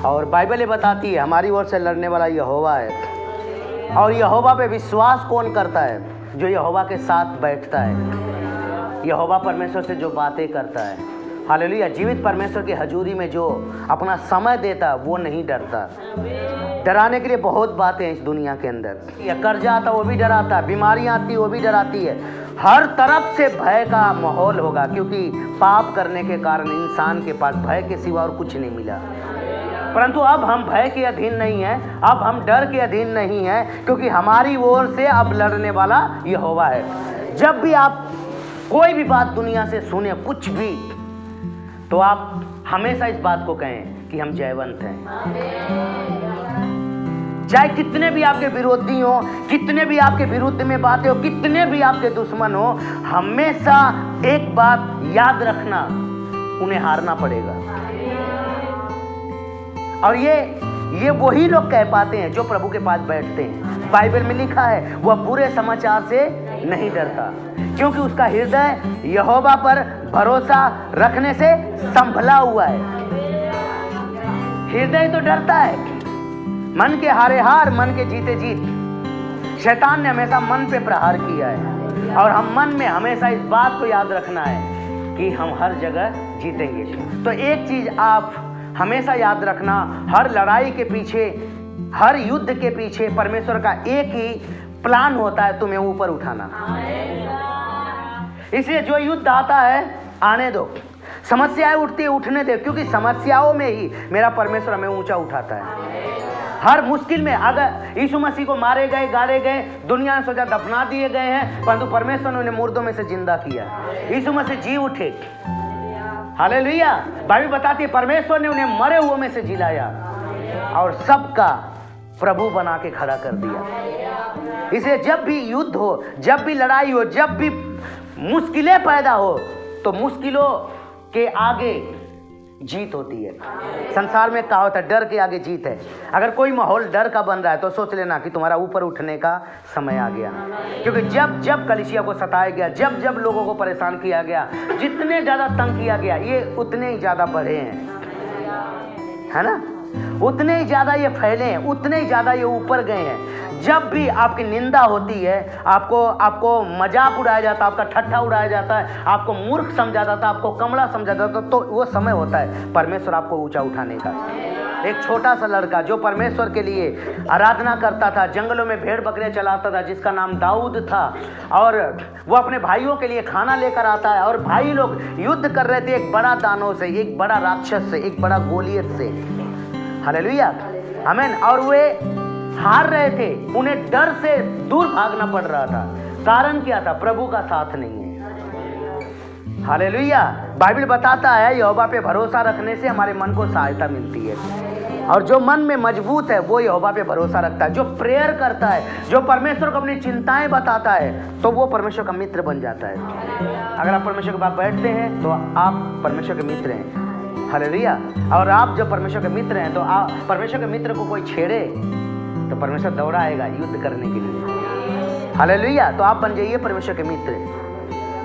और बाइबल ये बताती है हमारी ओर से लड़ने वाला यहोवा है। और यहोवा पे विश्वास कौन करता है? जो यहोवा के साथ बैठता है, यहोवा परमेश्वर से जो बातें करता है। हालेलुया। जीवित परमेश्वर की हजूरी में जो अपना समय देता वो नहीं डरता। डराने के लिए बहुत बातें हैं इस दुनिया के अंदर। या कर्जा आता वो भी डराता है, बीमारियां आती वो भी डराती है। हर तरफ से भय का माहौल होगा, क्योंकि पाप करने के कारण इंसान के पास भय के सिवा और कुछ नहीं मिला। परंतु अब हम भय के अधीन नहीं हैं, अब हम डर के अधीन नहीं हैं, क्योंकि हमारी ओर से अब लड़ने वाला यहोवा है। जब भी आप कोई भी बात दुनिया से सुने कुछ भी, तो आप हमेशा इस बात को कहें कि हम जयवंत हैं। चाहे कितने भी आपके विरोधी हो, कितने भी आपके विरुद्ध में बातें हो, कितने भी आपके दुश्मन हो, हमेशा एक बात याद रखना, उन्हें हारना पड़ेगा। और ये वही लोग कह पाते हैं जो प्रभु के पास बैठते हैं। बाइबल में लिखा है वह बुरे समाचार से नहीं डरता, क्योंकि उसका हृदय यहोवा पर भरोसा रखने से संभला हुआ है। हृदय तो डरता है, मन के हारे हार, मन के जीते जीत। शैतान ने हमेशा मन पे प्रहार किया है, और हम मन में हमेशा इस बात को याद रखना है कि हम हर जगह जीतेंगे। तो एक चीज आप हमेशा याद रखना, हर लड़ाई के पीछे, हर युद्ध के पीछे परमेश्वर का एक ही प्लान होता है, तुम्हें ऊपर उठाना। इसलिए जो युद्ध आता है आने दो, समस्याएं उठती है उठने दे, क्योंकि समस्याओं में ही मेरा परमेश्वर हमें ऊंचा उठाता है। हर मुश्किल में, अगर यीशु मसीह को मारे गए, गाड़े गए, दुनिया ने सोचा दफना दिए गए हैं, परंतु परमेश्वर ने उन्हें मुर्दों में से जिंदा किया। यीशु मसीह जी उठे। हालेलुया। बाइबल बताती है परमेश्वर ने उन्हें मरे हुए में से जिलाया और सबका प्रभु बना के खड़ा कर दिया। इसलिए जब भी युद्ध हो, जब भी लड़ाई हो, जब भी मुश्किलें पैदा हो, तो मुश्किलों के आगे जीत होती है। संसार में कहा होता है डर के आगे जीत है। अगर कोई माहौल डर का बन रहा है तो सोच लेना कि तुम्हारा ऊपर उठने का समय आ गया, क्योंकि जब जब कलीसिया को सताया गया, जब जब लोगों को परेशान किया गया, जितने ज़्यादा तंग किया गया, ये उतने ही ज़्यादा बढ़े हैं, है ना? उतने ही ज़्यादा ये फैले हैं, उतने ही ज़्यादा ये ऊपर गए हैं। जब भी आपकी निंदा होती है, आपको मजाक उड़ाया जाता है, आपका ठट्ठा उड़ाया जाता है, आपको मूर्ख समझा जाता है, आपको कमला समझा जाता है, तो वो समय होता है परमेश्वर आपको ऊंचा उठाने का। एक छोटा सा लड़का जो परमेश्वर के लिए आराधना करता था, जंगलों में भेड़ बकरियां चलाता था, जिसका नाम दाऊद था, और वो अपने भाइयों के लिए खाना लेकर आता है, और भाई लोग युद्ध कर रहे थे एक बड़ा दानव से, एक बड़ा राक्षस से, एक बड़ा गोलियत से। हालेलुया, आमीन। और वे हार रहे थे, उन्हें डर से दूर भागना पड़ रहा था। कारण क्या था? प्रभु का साथ नहीं है। हालेलुया। बाइबल बताता है यहोवा पे भरोसा रखने से हमारे मन को सहायता मिलती है, और जो मन में मजबूत है वो यहोवा पे भरोसा रखता है। जो प्रेयर करता है, जो परमेश्वर को अपनी चिंताएं बताता है, तो वो परमेश्वर का मित्र बन जाता है। अगर आप परमेश्वर के पास बैठते हैं तो आप परमेश्वर के मित्र हैं। हालेलुया। और आप जब परमेश्वर के मित्र हैं, तो आप परमेश्वर के मित्र को कोई छेड़े तो परमेश्वर दौड़ा आएगा युद्ध करने के लिए। हालेलुया। तो आप बन जाइए परमेश्वर के मित्र।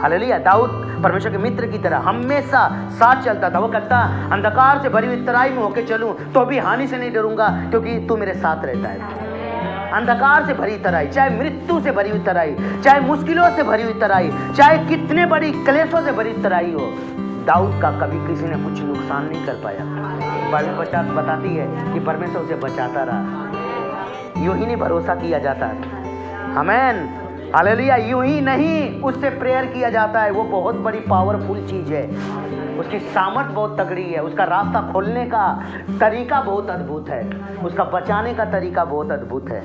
हालेलुया। दाऊद परमेश्वर के मित्र की तरह हमेशा साथ चलता था। वो कहता अंधकार से भरी हुई तराई में होके चलूं तो भी हानि से नहीं डरूंगा, क्योंकि तू मेरे साथ रहता है। अंधकार से भरी तराई, चाहे मृत्यु से भरी हुई तराई, चाहे मुश्किलों से भरी हुई तराई, चाहे कितने बड़ी क्लेशों से भरी तराई हो, दाऊद का कभी किसी ने कुछ नुकसान नहीं कर पाया। बाइबल बताती है कि परमेश्वर उसे बचाता रहा। यूं ही नहीं भरोसा किया जाता है। आमीन। हालेलुया। यूं ही नहीं उससे प्रेयर किया जाता है। वो बहुत बड़ी पावरफुल चीज है, उसकी सामर्थ बहुत तगड़ी है, उसका रास्ता खोलने का तरीका बहुत अद्भुत है, उसका बचाने का तरीका बहुत अद्भुत है।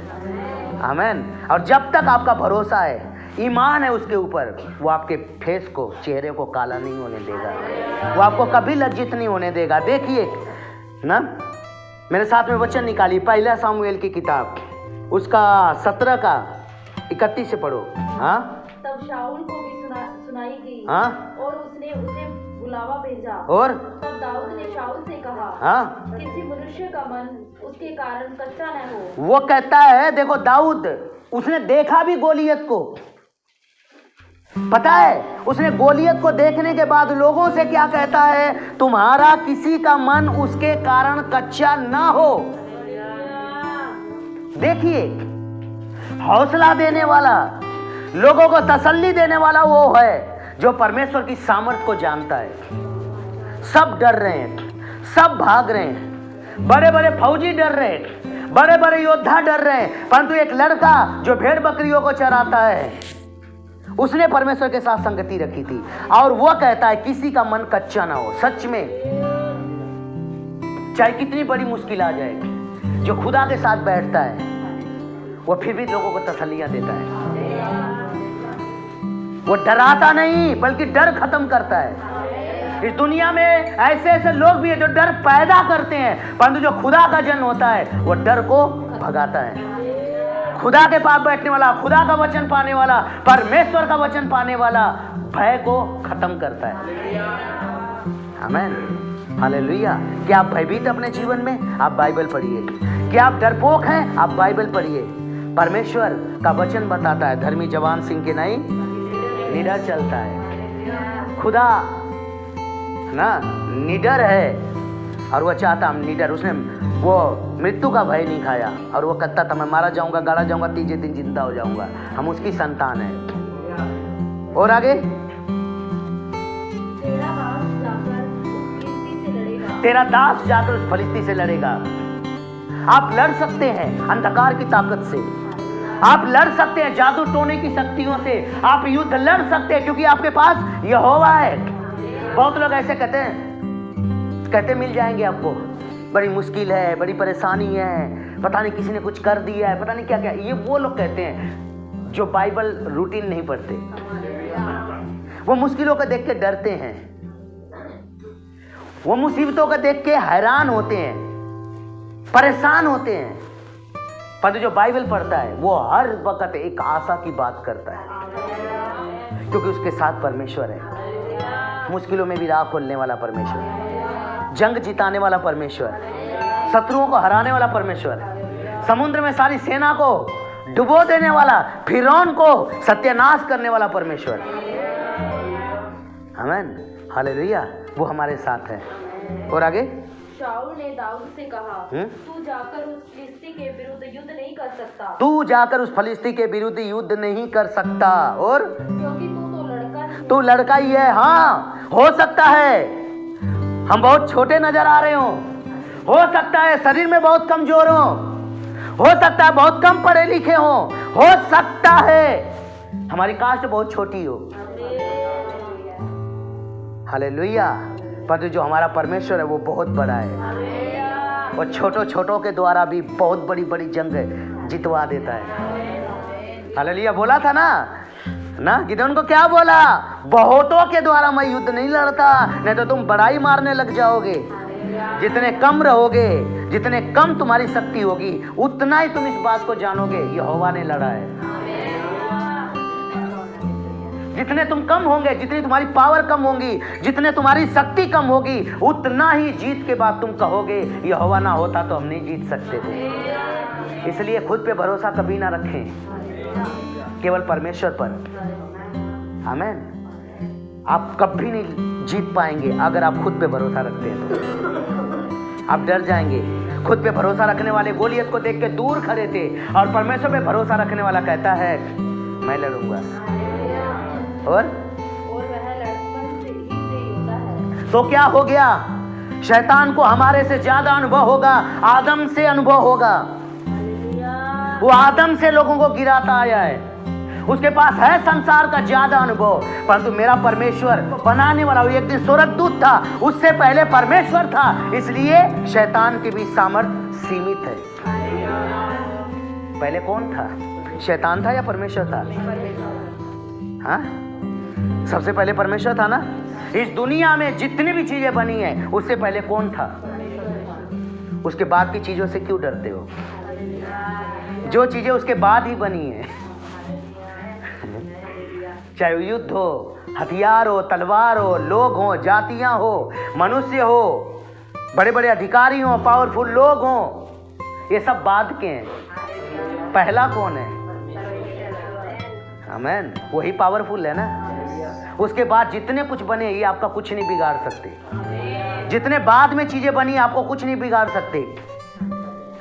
आमीन। और जब तक आपका भरोसा है, ईमान है उसके ऊपर, वो आपके फेस को, चेहरे को काला नहीं होने देगा, वो आपको कभी लज्जित नहीं होने देगा। देखिए ना, मेरे साथ में वचन निकाली, पहला सामुएल की किताब, उसका 17 का 31 से पढ़ो। हाँ, तब शाऊल को भी सुनाई गई, हाँ, और उसने उसे बुलावा भेजा। और तब दाऊद ने शाऊल से कहा, हाँ, किसी मनुष्य का मन उसके कारण कच्चा न हो। वो कहता है, देखो दाऊद उसने देखा भी गोलियत को, पता है उसने गोलियत को देखने के बाद लोगों से क्या कहता है, तुम्हारा किसी का मन उसके कारण कच्चा ना हो। देखिए, हौसला देने वाला, लोगों को तसल्ली देने वाला वो है जो परमेश्वर की सामर्थ को जानता है। सब डर रहे हैं, सब भाग रहे हैं, बड़े बड़े फौजी डर रहे हैं, बड़े बड़े योद्धा डर रहे हैं, परंतु एक लड़का जो भेड़ बकरियों को चराता है, उसने परमेश्वर के साथ संगति रखी थी और वो कहता है किसी का मन कच्चा ना हो। सच में, चाहे कितनी बड़ी मुश्किल आ जाए, जो खुदा के साथ बैठता है वो फिर भी लोगों को तसल्लियां देता है। वो डराता नहीं बल्कि डर खत्म करता है। इस दुनिया में ऐसे ऐसे लोग भी हैं जो डर पैदा करते हैं, परंतु जो खुदा का जन होता है वो डर को भगाता है। खुदा के पास बैठने वाला, खुदा का वचन पाने वाला, परमेश्वर का वचन पाने वाला भय को खत्म करता है। आमीन, हालेलुया। क्या आप भयभीत अपने जीवन में? आप बाइबल पढ़िए। क्या आप डरपोक हैं? आप बाइबल पढ़िए। परमेश्वर का वचन बताता है धर्मी जवान सिंह के नहीं निडर चलता है। खुदा ना निडर है और वो चाहता हम निडर। उसने वो मृत्यु का भय नहीं खाया और वो कहता था मैं मारा जाऊंगा, गाड़ा जाऊंगा, तीसरे दिन जिंदा हो जाऊंगा। हम उसकी संतान है। और आगे, तेरा दास जाकर उस फलिस्ती से लड़ेगा। आप लड़ सकते हैं अंधकार की ताकत से, आप लड़ सकते हैं जादू टोने की शक्तियों से, आप युद्ध लड़ सकते हैं क्योंकि आपके पास यहोवा है। बहुत लोग ऐसे कहते मिल जाएंगे आपको, बड़ी मुश्किल है, बड़ी परेशानी है, पता नहीं किसी ने कुछ कर दिया है, पता नहीं क्या क्या। ये वो लोग कहते हैं जो बाइबल रूटीन नहीं पढ़ते। वो मुश्किलों को देख के डरते हैं, वो मुसीबतों को देख के हैरान होते हैं, परेशान होते हैं। पर जो बाइबल पढ़ता है वो हर वक्त एक आशा की बात करता है क्योंकि उसके साथ परमेश्वर है। मुश्किलों में भी राह खोलने वाला परमेश्वर, जंग जिताने वाला परमेश्वर, शत्रुओं को हराने वाला परमेश्वर, समुद्र में सारी सेना को डुबो देने वाला, फिरौन को सत्यानाश करने वाला परमेश्वर। आमीन, हालेलुया। वो हमारे साथ है। और आगे, शाऊल ने दाऊद से कहा, तू जाकर उस फिलिस्ती के विरुद्ध युद्ध नहीं कर सकता। तू जाकर उस फलिस्ती के विरुद्ध युद्ध नहीं कर सकता। और क्योंकि तू लड़का ही है। हाँ, हो सकता है हम बहुत छोटे नजर आ रहे हो सकता है शरीर में बहुत कमजोर हो सकता है बहुत कम पढ़े लिखे हो सकता है हमारी कास्ट बहुत छोटी हो। हालेलुया। पर जो हमारा परमेश्वर है वो बहुत बड़ा है। वो छोटों के द्वारा भी बहुत बड़ी बड़ी जंग जितवा देता है। हालेलुया। बोला था ना गिदोन को क्या बोला? बहुतों के द्वारा मैं युद्ध नहीं लड़ता, नहीं तो तुम बड़ाई मारने लग जाओगे। जितने कम रहोगे, जितने कम तुम्हारी शक्ति होगी, उतना ही तुम इस बात को जानोगे यहोवा ने लड़ा है। जितने तुम कम होंगे, जितनी तुम्हारी पावर कम होगी, जितने तुम्हारी शक्ति कम होगी, उतना ही जीत के बाद तुम कहोगे यहोवा ना होता तो हम नहीं जीत सकते थे। इसलिए खुद पे भरोसा कभी ना रखें, केवल परमेश्वर पर। आमीन। आप कभी नहीं जीत पाएंगे अगर आप खुद पे भरोसा रखते हैं तो। आप डर जाएंगे। खुद पे भरोसा रखने वाले गोलियत को देख के दूर खड़े थे और परमेश्वर पे भरोसा रखने वाला कहता है मैं लड़ूंगा। और वह लड़कपन से योद्धा है। तो क्या हो गया? शैतान को हमारे से ज्यादा अनुभव होगा, आदम से अनुभव होगा। वो आदम से लोगों को गिराता आया है, उसके पास है संसार का ज्यादा अनुभव। परंतु मेरा परमेश्वर बनाने वाला, वो एक दिन स्वर्गदूत था, उससे पहले परमेश्वर था, इसलिए शैतान की भी सामर्थ्य सीमित है। पहले कौन था? शैतान था या परमेश्वर था? हाँ, सबसे पहले परमेश्वर था ना। इस दुनिया में जितनी भी चीजें बनी है उससे पहले कौन था? उसके बाद की चीजों से क्यों डरते हो? जो चीजें उसके बाद ही बनी है, चाहे युद्ध हो, हथियार हो, तलवार हो, लोग हो, जातियां हो, मनुष्य हो, बड़े बड़े अधिकारी हो, पावरफुल लोग हो, ये सब बाद के हैं। पहला कौन है? आमीन। वही पावरफुल है ना। उसके बाद जितने कुछ बने ये आपका कुछ नहीं बिगाड़ सकते। जितने बाद में चीजें बनी आपको कुछ नहीं बिगाड़ सकते।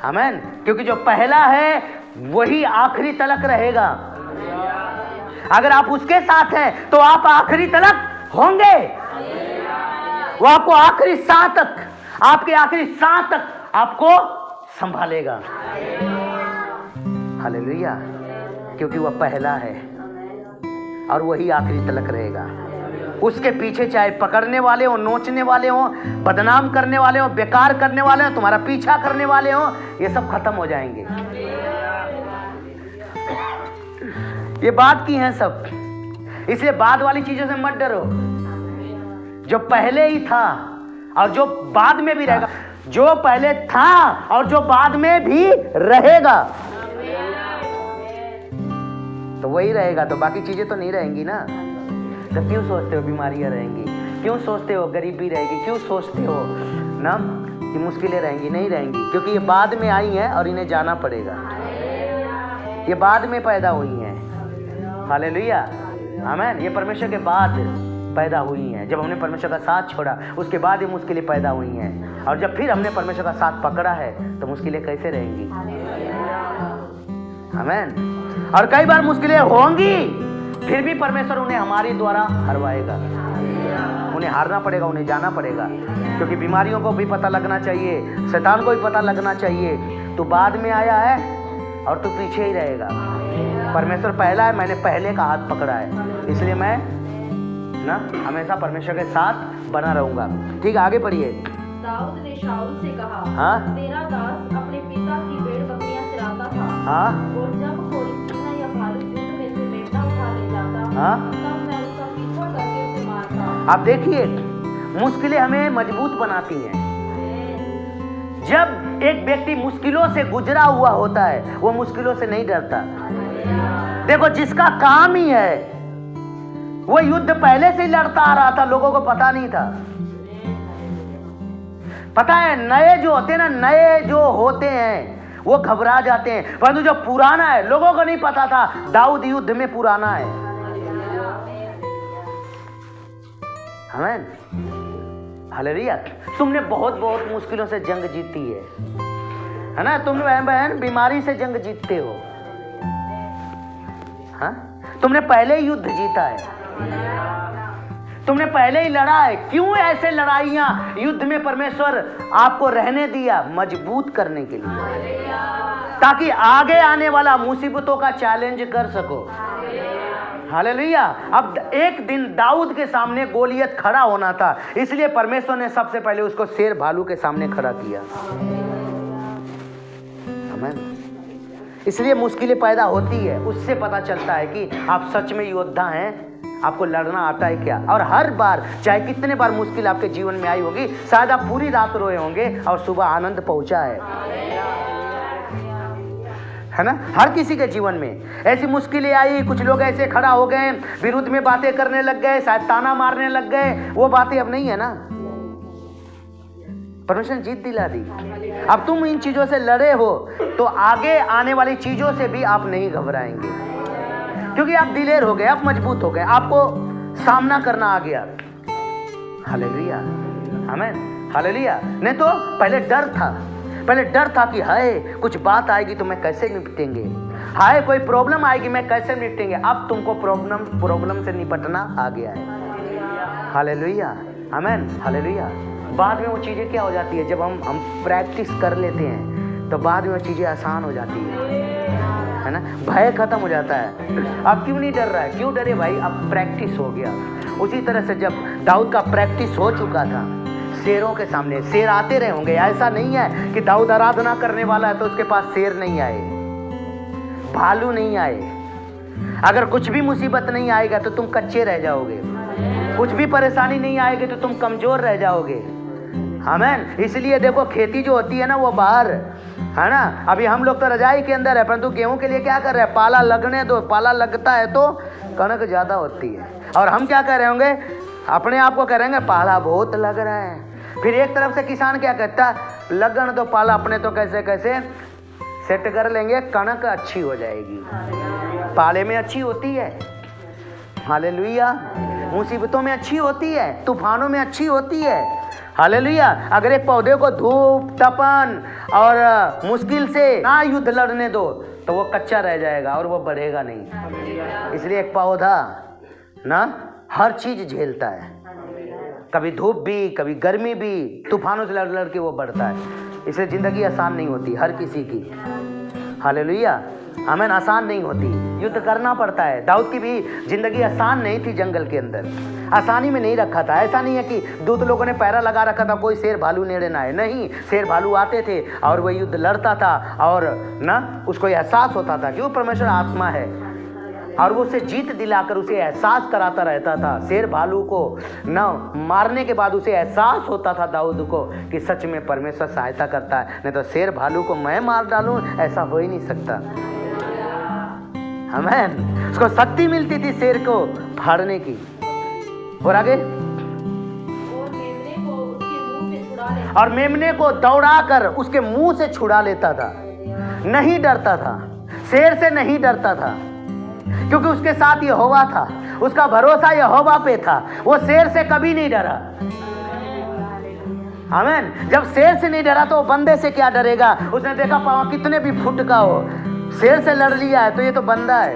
आमीन। क्योंकि जो पहला है वही आखिरी तलक रहेगा। अगर आप उसके साथ हैं तो आप आखिरी तलक होंगे। वो आपको आखिरी सांस तक, आपके आखिरी सांस तक आपको संभालेगा। हालेलुया। क्योंकि वह पहला है और वही आखिरी तलक रहेगा। उसके पीछे चाहे पकड़ने वाले हो, नोचने वाले हो, बदनाम करने वाले हो, बेकार करने वाले हो, तुम्हारा पीछा करने वाले हो, ये सब खत्म हो जाएंगे। ये बात की है सब। इसलिए बाद वाली चीजों से मत डरो। जो पहले ही था और जो बाद में भी रहेगा, जो पहले था और जो बाद में भी रहेगा, तो वही रहेगा। तो बाकी चीजें तो नहीं रहेंगी ना। तो क्यों सोचते हो बीमारियां रहेंगी? क्यों सोचते हो गरीबी रहेगी? क्यों सोचते हो ना कि मुश्किलें रहेंगी? नहीं रहेंगी, क्योंकि ये बाद में आई हैं और इन्हें जाना पड़ेगा। ये बाद में पैदा हुई हैं। हालेलुया। आमीन। ये परमेश्वर के बाद पैदा हुई हैं। जब हमने परमेश्वर का साथ छोड़ा उसके बाद ये मुश्किलें पैदा हुई हैं। और जब फिर हमने परमेश्वर का साथ पकड़ा है तो मुश्किलें कैसे रहेंगी? आमीन। और कई बार मुश्किलें होंगी फिर भी परमेश्वर उन्हें हमारे द्वारा हरवाएगा। उन्हें हारना पड़ेगा, उन्हें जाना पड़ेगा। क्योंकि बीमारियों को भी पता लगना चाहिए, शैतान को भी पता लगना चाहिए तू बाद में आया है और तू पीछे ही रहेगा। परमेश्वर पहला है, मैंने पहले का हाथ पकड़ा है, इसलिए मैं ना हमेशा परमेश्वर के साथ बना रहूंगा। ठीक है, आगे पढ़िए। दाऊद ने शाऊल से कहा, हाँ? तेरा दास अपने पिता की भेड़ बकरियां चराता था। हाँ? और जब कोई चूहा या भालू युद्ध में से मेमना उठा ले जाता, हाँ? तब मैं उसका पीछा करके उसे मारता। आप देखिए, मुश्किलें हमें मजबूत बनाती हैं। जब एक व्यक्ति मुश्किलों से गुजरा हुआ होता है वो मुश्किलों से नहीं डरता। देखो, जिसका काम ही है वो युद्ध पहले से ही लड़ता आ रहा था, लोगों को पता नहीं था। पता है, नए जो होते हैं वो घबरा जाते हैं, परंतु जो पुराना है लोगों को नहीं पता था दाऊद युद्ध में पुराना है। आमीन। हालेलुया। तुमने बहुत मुश्किलों से जंग जीती है ना? तुम बहन बीमारी से जंग जीतते हो। हाँ? तुमने पहले ही युद्ध जीता है, तुमने पहले ही लड़ा है। क्यों ऐसे लड़ाइयां युद्ध में परमेश्वर आपको रहने दिया? मजबूत करने के लिए, ताकि आगे आने वाला मुसीबतों का चैलेंज कर सको। हालेलुया। अब एक दिन दाऊद के सामने गोलियत खड़ा होना था, इसलिए परमेश्वर ने सबसे पहले उसको शेर भालू के सामने खड़ा किया। आमीन। इसलिए मुश्किलें पैदा होती है, उससे पता चलता है कि आप सच में योद्धा हैं, आपको लड़ना आता है क्या। और हर बार, चाहे कितने बार मुश्किल आपके जीवन में आई होगी, शायद आप पूरी रात रोए होंगे और सुबह आनंद पहुंचा है ना? हर किसी के जीवन में ऐसी मुश्किलें आई। कुछ लोग ऐसे खड़ा हो गए, विरुद्ध में बातें करने लग गए, शायद ताना मारने लग गए। वो बातें अब नहीं है ना, परमेश्वर ने जीत दिला दी। अब तुम इन चीजों से लड़े हो तो आगे आने वाली चीजों से भी आप नहीं घबराएंगे, क्योंकि आप दिलेर हो गए, आप मजबूत हो गए, आपको सामना करना आ गया। हालेलुया। आमीन। हालेलुया। नहीं तो पहले डर था कि हाय कुछ बात आएगी तो मैं कैसे निपटेंगे, हाय कोई प्रॉब्लम आएगी मैं कैसे निपटेंगे। अब तुमको प्रॉब्लम से निपटना आ गया है। हालेलुया। आमीन। हालेलुया। बाद में वो चीजें क्या हो जाती है, जब हम प्रैक्टिस कर लेते हैं तो बाद में वो चीजें आसान हो जाती है ना? भय खत्म हो जाता है। अब क्यों नहीं डर रहा है? क्यों डरे भाई? अब प्रैक्टिस हो गया। उसी तरह से जब दाऊद का प्रैक्टिस हो चुका था, शेरों के सामने शेर आते रहे होंगे। ऐसा नहीं है कि दाऊद आराधना करने वाला है तो उसके पास शेर नहीं आए, भालू नहीं आए। अगर कुछ भी मुसीबत नहीं आएगा तो तुम कच्चे रह जाओगे, कुछ भी परेशानी नहीं आएगी तो तुम कमजोर रह जाओगे। आमीन। इसलिए देखो, खेती जो होती है ना वो बाहर है ना। अभी हम लोग तो रजाई के अंदर है, परंतु गेहूं के लिए क्या कर रहे हैं? पाला लगने दो। पाला लगता है तो कणक ज्यादा होती है, और हम क्या कर रहे होंगे? अपने आप को करेंगे पाला बहुत लग रहा है। फिर एक तरफ से किसान क्या कहता? लगन दो पाला, अपने तो कैसे कैसे सेट कर लेंगे, कणक अच्छी हो जाएगी। पाले में अच्छी होती है। हालेलुया। मुसीबतों में अच्छी होती है, तूफानों में अच्छी होती है। हालेलुया। अगर एक पौधे को धूप, तपन और मुश्किल से ना युद्ध लड़ने दो तो वो कच्चा रह जाएगा और वो बढ़ेगा नहीं। इसलिए एक पौधा ना हर चीज झेलता है, कभी धूप भी, कभी गर्मी भी, तूफानों से लड़ लड़ के वो बढ़ता है। इसलिए जिंदगी आसान नहीं होती हर किसी की। हालेलुया। आमीन। आसान नहीं होती, युद्ध करना पड़ता है। दाऊद की भी जिंदगी आसान नहीं थी, जंगल के अंदर आसानी में नहीं रखा था। ऐसा नहीं है कि दूत लोगों ने पैरा लगा रखा था कोई शेर भालू नेड़े ना है, नहीं। शेर भालू आते थे और वह युद्ध लड़ता था और ना उसको एहसास होता था कि वो परमेश्वर आत्मा है और वो उसे जीत दिलाकर उसे एहसास कराता रहता था। शेर भालू को न मारने के बाद उसे एहसास होता था दाऊद को कि सच में परमेश्वर सहायता करता है, नहीं तो शेर भालू को मैं मार डालूं ऐसा हो ही नहीं सकता। आमीन। उसको शक्ति मिलती थी शेर को फाड़ने की। और आगे, और मेमने को दौड़ाकर उसके मुंह से छुड़ा लेता था। नहीं डरता था, शेर से नहीं डरता था, क्योंकि उसके साथ यहोवा था, उसका भरोसा यहोवा पे था। वो शेर से कभी नहीं डरा। आमीन। जब शेर से नहीं डरा तो वो बंदे से क्या डरेगा। उसने देखा पाँव कितने भी फुट का हो, शेर से लड़ लिया है तो ये तो बंदा है।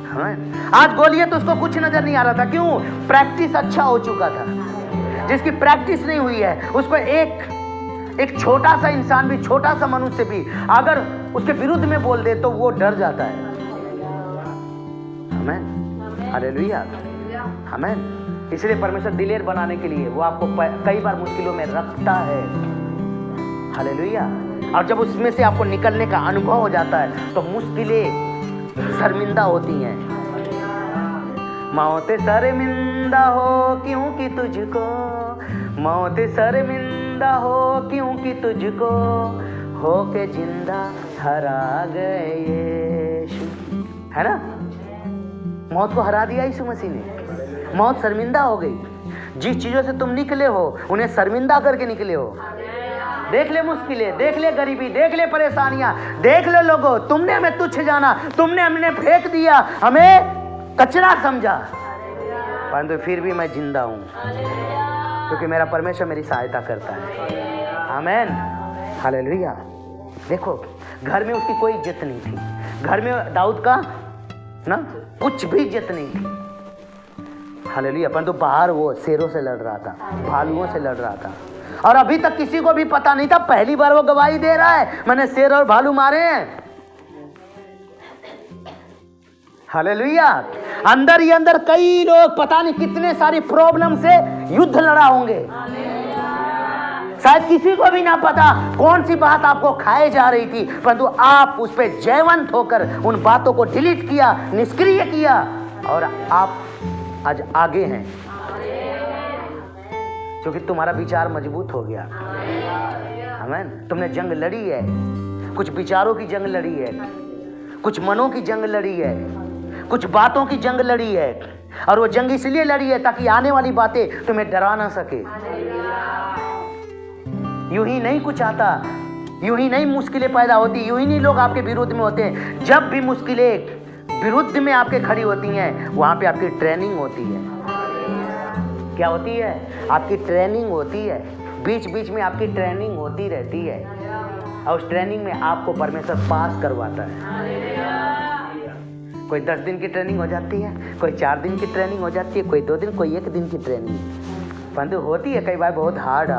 आमीन। आज गोलियत उसको कुछ नजर नहीं आ रहा था। क्यों? प्रैक्टिस अच्छा हो चुका था। जिसकी प्रैक्टिस नहीं हुई है उसको एक छोटा सा इंसान भी, छोटा सा मनुष्य भी अगर उसके विरुद्ध में बोल दे तो वो डर जाता है। आमीन। हालेलुया। आमीन। इसलिए परमेश्वर दिलेर बनाने के लिए वो आपको कई बार मुश्किलों में रखता है। हालेलुया। और जब उसमें से आपको निकलने का अनुभव हो जाता है तो मुश्किलें शर्मिंदा होती हैं। मौत शर्मिंदा हो क्योंकि तुझको, मौत शर्मिंदा हो क्योंकि तुझको, हो के जिंदा हरा गए यीशु। है ना? मौत को हरा दिया यीशु मसीह ने। मौत शर्मिंदा हो गई। जिस चीजों से तुम निकले हो उन्हें शर्मिंदा करके निकले हो। देख ले मुश्किलें, देख ले गरीबी, देख ले परेशानियां, देख ले लोगों, तुमने हमें तुच्छ जाना, तुमने हमें फेंक दिया, हमें कचरा समझा, परंतु फिर भी मैं जिंदा हूं क्योंकि मेरा परमेश्वर मेरी सहायता करता है। आमीन। हालेलुया। देखो, घर में उसकी कोई इज्जत नहीं थी। घर में दाऊद का ना कुछ भी इज्जत नहीं थी। हालेलुया। परंतु बाहर वो शेरों से लड़ रहा था, भालुओं से लड़ रहा था और अभी तक किसी को भी पता नहीं था। पहली बार वो गवाही दे रहा है, मैंने शेर और भालू मारे हैं। हालेलुया। अंदर ही अंदर कई लोग पता नहीं कितने सारी प्रॉब्लम से युद्ध लड़ा होंगे। शायद किसी को भी ना पता कौन सी बात आपको खाए जा रही थी, परंतु आप उस पर जयवंत होकर उन बातों को डिलीट किया, निष्क्रिय किया और आप आज आगे हैं क्योंकि तुम्हारा विचार मजबूत हो गया। आमीन। तुमने जंग लड़ी है, कुछ विचारों की जंग लड़ी है, कुछ मनों की जंग लड़ी है, कुछ बातों की जंग लड़ी है और वो जंग इसलिए लड़ी है ताकि आने वाली बातें तुम्हें डरा ना सके। यूं ही नहीं कुछ आता, यूं ही नहीं मुश्किलें पैदा होती, यूं ही नहीं लोग आपके विरुद्ध में होते हैं। जब भी मुश्किलें विरुद्ध में आपके खड़ी होती हैं वहां पे आपकी ट्रेनिंग होती है। क्या होती है? आपकी ट्रेनिंग होती है। बीच बीच में आपकी ट्रेनिंग होती रहती है और उस ट्रेनिंग में आपको परमेश्वर पास करवाता है। कोई 10 दिन की ट्रेनिंग हो जाती है, कोई 4 दिन की ट्रेनिंग हो जाती है, कोई 2 दिन, कोई 1 दिन की ट्रेनिंग, परंतु होती है कई बार बहुत हार्ड।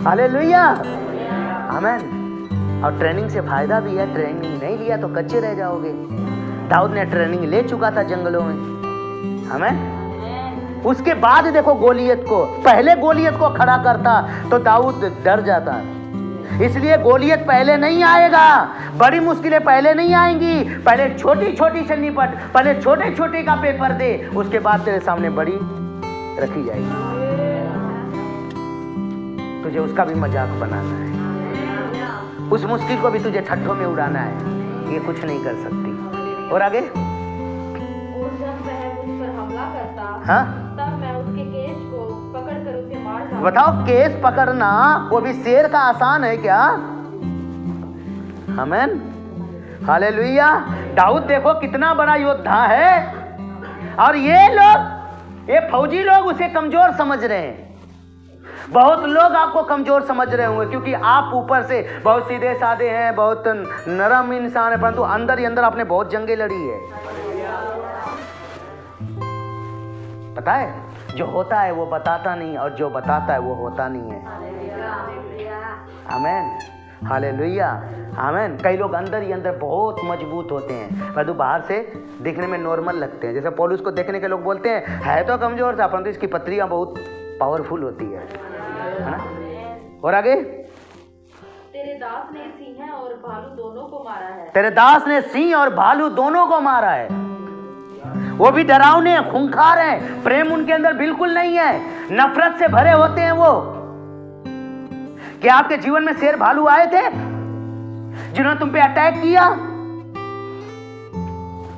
हालेलुया। आमीन। और ट्रेनिंग से फायदा भी है। ट्रेनिंग नहीं लिया तो कच्चे रह जाओगे। दाऊद ने ट्रेनिंग ले चुका था जंगलों में। आमीन। उसके बाद देखो गोलियत को, पहले गोलियत को खड़ा करता तो दाऊद डर जाता। इसलिए गोलियत पहले नहीं आएगा, बड़ी मुश्किलें पहले नहीं आएंगी। पहले छोटी छोटी से निपट, पहले छोटे छोटे का पेपर दे, उसके बाद तेरे सामने बड़ी रखी जाएगी। तुझे उसका भी मजाक बनाना है, उस मुश्किल को भी तुझे ठट्ठों में उड़ाना है। ये कुछ नहीं कर सकती। और आगे, हाँ, तब मैं उसके केश को पकड़कर उसे मार डालूंगा। बताओ, केस पकड़ना वो भी शेर का आसान है क्या? आमीन। हालेलुया। दाऊद देखो कितना बड़ा योद्धा है, और ये लोग, ये फौजी लोग उसे कमजोर समझ रहे हैं। बहुत लोग आपको कमजोर समझ रहे होंगे, क्योंकि आप ऊपर से बहुत सीधे साधे हैं, बहुत नरम इंसान है, परंतु अंदर ही अंदर आपने बहुत जंगें लड़ी है। पता है, जो होता है वो बताता नहीं, और जो बताता है वो होता नहीं है। आमीन, हालेलुया, आमीन। कई लोग अंदर ही अंदर बहुत मजबूत होते हैं, परंतु बाहर से दिखने में नॉर्मल लगते हैं। जैसे पौलुस को देखने के लोग बोलते हैं है तो कमजोर सा, परंतु इसकी पत्रियां बहुत पावरफुल होती है ना। और आगे, तेरे दास ने सिंह और भालू दोनों को मारा है। तेरे दास ने सिंह और भालू दोनों को मारा है। वो भी डरावने हैं, खूंखार हैं, प्रेम उनके अंदर बिल्कुल नहीं है, नफरत से भरे होते हैं वो। क्या आपके जीवन में शेर भालू आए थे जिन्होंने तुम पे अटैक किया?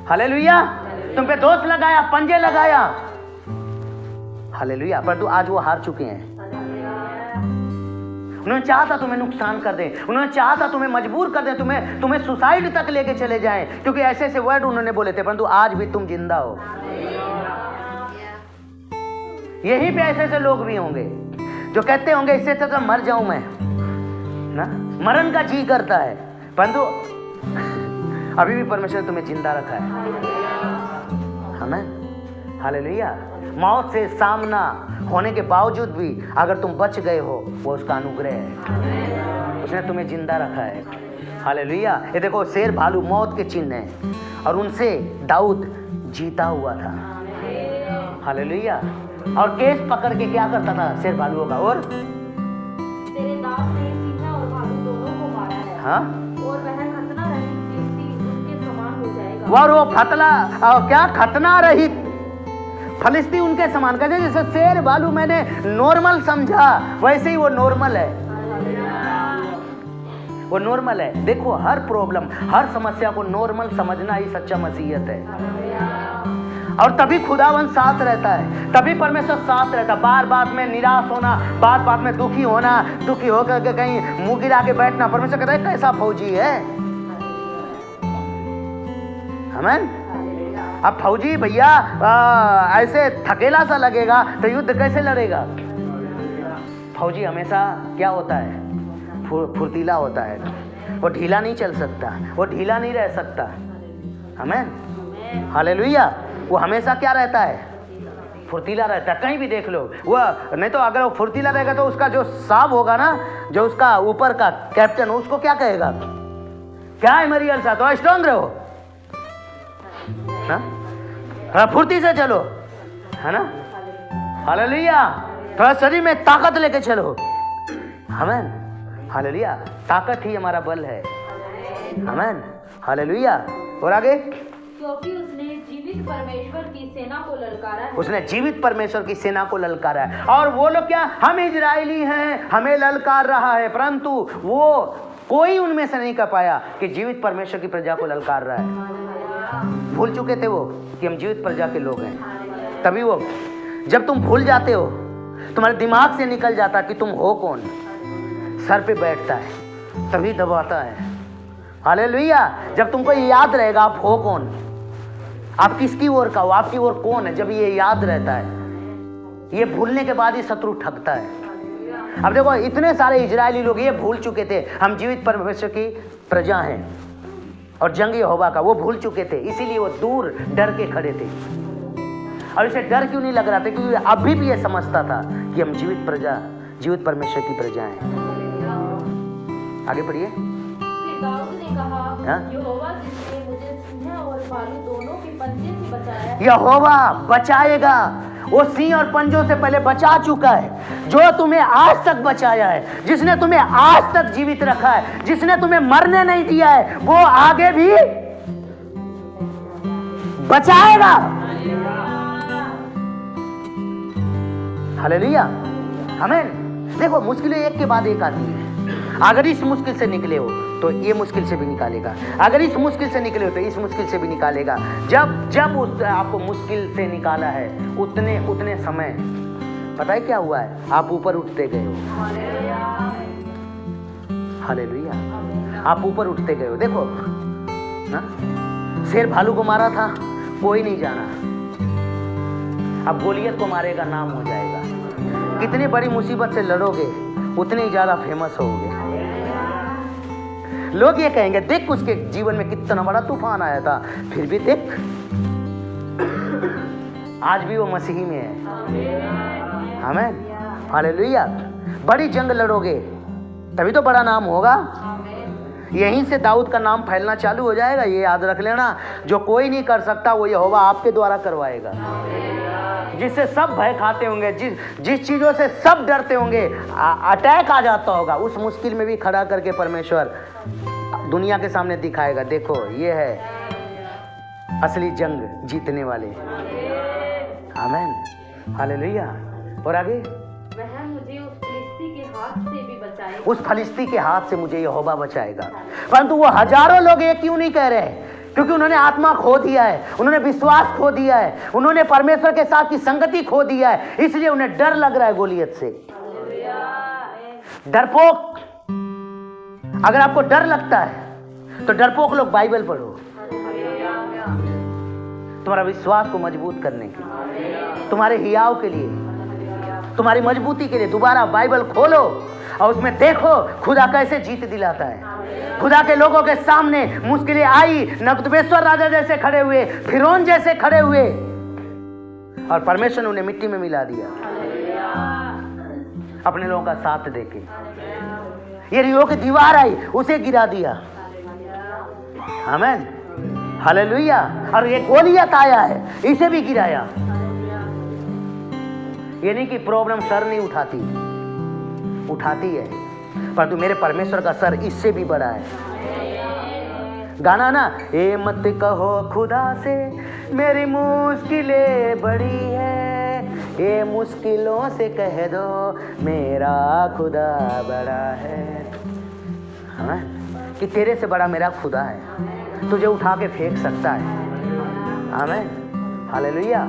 हालेलुया। तुम पे दोष लगाया, पंजे लगाया, हालेलुया, परंतु आज वो हार चुके हैं। उन्होंने चाहा था तुम्हें नुकसान कर दें, उन्होंने चाहा था तुम्हें मजबूर कर दें, तुम्हें सुसाइड तक लेके चले जाएं, क्योंकि ऐसे ऐसे वर्ड उन्होंने बोले थे, परंतु आज भी तुम जिंदा हो। यहीं पे ऐसे ऐसे लोग भी होंगे जो कहते होंगे इससे तो मर जाऊं मैं ना, मरण का जी करता है, परंतु अभी भी परमेश्वर तुम्हें जिंदा रखा है। आमीन, हालेलुया। मौत से सामना होने के बावजूद भी अगर तुम बच गए हो, वो उसका अनुग्रह है, उसने तुम्हें जिंदा रखा है। हालेलुया। ये देखो, शेर भालू मौत के चिन्ह हैं, और उनसे दाऊद जीता हुआ था। हालेलुया। और केस पकड़ के क्या करता था शेर भालुओं का? और तेरे दास ने सिंह और भालू दोनों को मारा है। हाँ, और वह खतना रहित फिलिस्ती उनके समान हो जाएगा। और वो खतना रहित फलिस्ती उनके समान। कहते जैसे शेर भालू मैंने नॉर्मल समझा, वैसे ही वो नॉर्मल है, वो नॉर्मल है। देखो, हर प्रॉब्लम, हर समस्या को नॉर्मल समझना ही सच्चा मसीहत है। और तभी खुदावंद साथ रहता है, तभी परमेश्वर साथ रहता है। बार बार में निराश होना, बार बार में दुखी होना, दुखी होकर के कहीं मुंह गिरा के बैठना, परमेश्वर कहता है कैसा फौजी है। आमीन। अब फौजी भैया ऐसे थकेला सा लगेगा तो युद्ध कैसे लड़ेगा? फौजी हमेशा क्या होता है? फुर्तीला होता है, वो ढीला नहीं चल सकता, वो ढीला नहीं रह सकता। आमीन, हालेलुया। वो हमेशा क्या रहता है? फुर्तीला रहता है। कहीं भी देख लो, वो नहीं तो अगर वो फुर्तीला रहेगा तो उसका जो साहब होगा ना, जो उसका ऊपर का कैप्टन, उसको क्या कहेगा? क्या है मरियल साहब, तो स्ट्रांग रहो ना, फुर्ती से चलो, है ना। हालेलुया। थोड़ा शरीर में ताकत लेके चलो। आमीन, हालेलुया। ताकत ही हमारा बल है। आमीन, हालेलुया। और आगे, क्योंकि उसने जीवित परमेश्वर की सेना को ललकारा है। उसने जीवित परमेश्वर की सेना को ललकारा है। और वो लोग क्या, हम इजरायली हैं, हमें ललकार रहा है, परंतु वो कोई उनमें से नहीं कर पाया कि जीवित परमेश्वर की प्रजा को ललकार रहा है। भूल चुके थे वो कि हम जीवित प्रजा के लोग हैं। तभी वो, जब तुम भूल जाते हो, तुम्हारे दिमाग से निकल जाता कि तुम हो कौन, सर पे बैठता है, तभी दबाता है। हालेलुया। जब तुमको ये याद रहेगा आप हो कौन, आप किसकी ओर का हो, आपकी ओर कौन है, जब ये याद रहता है, ये भूलने के बाद ही शत्रु ठगता है। अब देखो, इतने सारे इजरायली लोग ये भूल चुके थे हम जीवित परमेश्वर की प्रजा हैं, और जंग यहोवा का वो भूल चुके थे, इसीलिए वो दूर डर के खड़े थे। और इसे डर क्यों नहीं लग रहा था? क्योंकि अभी भी ये समझता था कि हम जीवित प्रजा, जीवित परमेश्वर की प्रजा हैं। आगे पढ़िए। फिर दाऊद ने कहा, यहोवा जिसने मुझे सिंह और भालू दोनों के पंजे से बचाया, यहोवा बचाएगा। वो सिंह और पंजों से पहले बचा चुका है। जो तुम्हें आज तक बचाया है, जिसने तुम्हें आज तक जीवित रखा है, जिसने तुम्हें मरने नहीं दिया है, वो आगे भी बचाएगा। हालेलुया। आमीन। देखो, मुश्किलें एक के बाद एक आती है। अगर इस मुश्किल से निकले हो तो ये मुश्किल से भी निकालेगा, अगर इस मुश्किल से निकले हो तो इस मुश्किल से भी निकालेगा। जब उस आपको मुश्किल से निकाला है, उतने समय पता है क्या हुआ है? आप ऊपर उठते गए हो। हालेलुया। आप ऊपर उठते गए हो। देखो, ना? शेर भालू को मारा था, कोई नहीं जाना। अब गोलियत को मारेगा, नाम हो जाएगा। कितनी बड़ी मुसीबत से लड़ोगे उतने ही ज्यादा फेमस होगे। लोग ये कहेंगे देख उसके जीवन में कितना बड़ा तूफान आया था, फिर भी देख आज भी वो मसीही में है। आमीन, हालेलुया। बड़ी जंग लड़ोगे तभी तो बड़ा नाम होगा। यहीं से दाऊद का नाम फैलना चालू हो जाएगा। ये याद रख लेना, जो कोई नहीं कर सकता वो यहोवा आपके द्वारा करवाएगा। जिससे सब भय खाते होंगे, जिस चीजों से सब डरते होंगे, अटैक आ जाता होगा, उस मुश्किल में भी खड़ा करके परमेश्वर दुनिया के सामने दिखाएगा, देखो ये है असली जंग जीतने वाले। आमीन, हालेलुया। और आगे, वह मुझे उस फिलिस्ती के हाथ से भी बचाएगा। उस फलिस्ती के हाथ से मुझे यहोवा बचाएगा। परंतु वो हजारों लोग ये क्यों नहीं कह रहे? क्योंकि उन्होंने आत्मा खो दिया है, उन्होंने विश्वास खो दिया है, उन्होंने परमेश्वर के साथ की संगति खो दिया है, इसलिए उन्हें डर लग रहा है गोलियत से। डरपोक, अगर आपको डर लगता है तो डरपोक लोग बाइबल पढ़ो, तुम्हारा विश्वास को मजबूत करने के लिए, तुम्हारे हियाव के लिए, तुम्हारी मजबूती के लिए। दोबारा बाइबल खोलो और उसमें देखो खुदा कैसे जीत दिलाता है। खुदा के लोगों के सामने मुश्किलें आई, नबूकदनेस्सर राजा जैसे खड़े हुए, फिरौन जैसे खड़े हुए, और परमेश्वर ने उन्हें मिट्टी में मिला दिया अपने लोगों का साथ देके। यरीहो की दीवार आई, उसे गिरा दिया। आमीन, हालेलुया। और ये गोलियत आया है, इसे भी गिराया। ये नहीं कि प्रॉब्लम सर नहीं उठाती है, परंतु मेरे परमेश्वर का सर इससे भी बड़ा है। गाना ना, ए मत कहो खुदा से मेरी मुश्किलें बड़ी है, ये मुश्किलों से कह दो मेरा खुदा बड़ा है। हाँ? कि तेरे से बड़ा मेरा खुदा है, तुझे उठा के फेंक सकता है। आमीन, हालेलुया।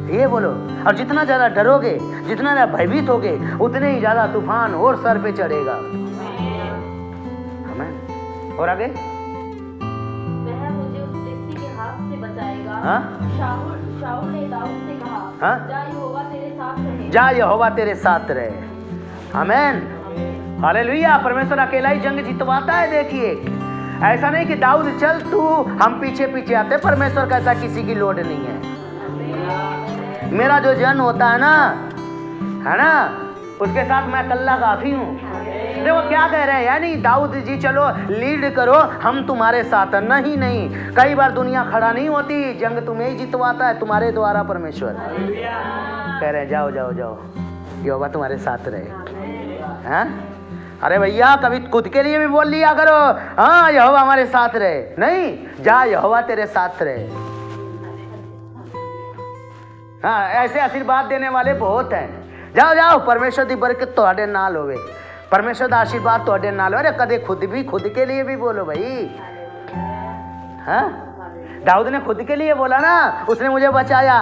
ये बोलो। और जितना ज्यादा डरोगे, जितना ज्यादा भयभीत होगे, उतने ही ज्यादा तूफान और सर पे चढ़ेगा। आमीन। और आगे, वह मुझे उस फिलिस्ती के हाथ से बचाएगा। हाँ? शाऊल ने दाऊद से कहा, हाँ? जा यहोवा तेरे साथ रहे। जा यहोवा तेरे साथ रहे। आमीन, हालेलुया। परमेश्वर अकेला ही जंग जितवाता है। देखिए, ऐसा नहीं कि दाऊद चल तू, हम पीछे पीछे आते। परमेश्वर का ऐसा किसी की लोड नहीं है। मेरा जो जन होता है ना, उसके साथ मैं कल्ला काफी हूँ। देखो क्या कह रहे हैं, यानी दाऊद जी चलो लीड करो, हम तुम्हारे साथ। नहीं, कई बार दुनिया खड़ा नहीं होती, जंग तुम्हें ही जितवाता है, तुम्हारे द्वारा परमेश्वर कह रहे हैं जाओ यहोवा तुम्हारे साथ रहे। हाँ? अरे भैया, कभी खुद के लिए भी बोल लिया करो, हाँ यहोवा हमारे साथ रहे। नहीं, जा यहोवा तेरे साथ रहे। हाँ, ऐसे आशीर्वाद देने वाले बहुत हैं। जाओ, परमेश्वर दी बरकत तोड़े नाल होवे, परमेश्वर दा आशीर्वाद तोड़े नाल हो। अरे कदे खुद के लिए भी बोलो भाई। हाँ, दाऊद ने खुद के लिए बोला ना, उसने मुझे बचाया।